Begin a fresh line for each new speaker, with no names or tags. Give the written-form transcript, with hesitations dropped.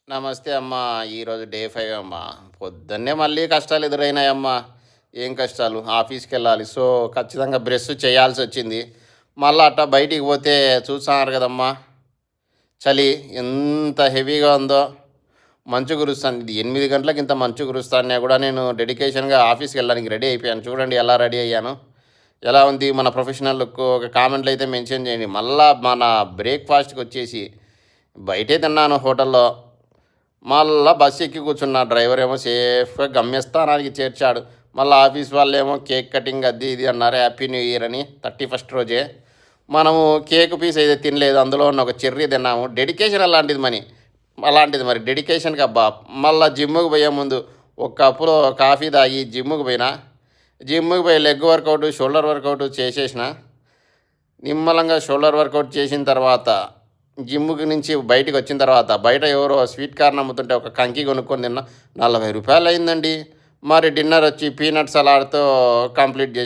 నమస్తే అమ్మ. ఈరోజు డే 5 అమ్మ. పొద్దున్నే మళ్ళీ కష్టాలు ఎదురైనాయమ్మ. ఏం కష్టాలు? ఆఫీస్‌కెళ్ళాలి. సో, ఖచ్చితంగా బ్రష్ చేయాల్సొచ్చింది. మళ్ళా అట్టా బయటికి పోతే చూస్తున్నారు కదమ్మా! చలి ఎంత హెవీగా ఉందో. మంచు కురుస్తుంది. 8 గంటలకి ఇంత మంచు కురుస్తానే కూడా నేను డెడికేషన్‌గా ఆఫీస్‌కెళ్ళడానికి రెడీ అయిపోయాను. చూడండి ఎలా రెడీ అయ్యానో. ఎలా ఉంది మన ప్రొఫెషనల్ లుక్కు? ఒక కామెంట్‌లో అయితే మెన్షన్ చేయండి. మళ్ళా మన బ్రేక్‌ఫాస్ట్‌కొచ్చేసి బయటే తిన్నాను హోటల్‌లో. మళ్ళా బస్సు ఎక్కి కూర్చున్న డ్రైవర్ ఏమో సేఫ్గా గమ్యస్థానానికి చేర్చాడు. మళ్ళీ ఆఫీస్ వాళ్ళేమో కేక్ కటింగ్ అది ఇది అన్నారు, హ్యాపీ న్యూ ఇయర్ అని 31st రోజే. మనము కేక్ పీస్ అయితే తినలేదు, అందులో ఉన్న ఒక చెర్రీ తిన్నాము. డెడికేషన్ అలాంటిది మరి డెడికేషన్కి అబ్బా. మళ్ళీ జిమ్ముకి పోయే ముందు ఒక కప్పులో కాఫీ తాగి జిమ్ముకి పోయి లెగ్ వర్కౌట్, షోల్డర్ వర్కౌట్ చేసేసిన. నిమ్మలంగా షోల్డర్ వర్కౌట్ చేసిన తర్వాత జిమ్ముకి నుంచి బయటికి వచ్చిన తర్వాత బయట ఎవరో స్వీట్ కార్న్ అమ్ముతుంటే ఒక కంకి కొనుక్కొని తిన్నా. 40 రూపాయలు అయిందండి. మరి డిన్నర్ వచ్చి పీనట్ సలాడ్తో కంప్లీట్ చేసాం.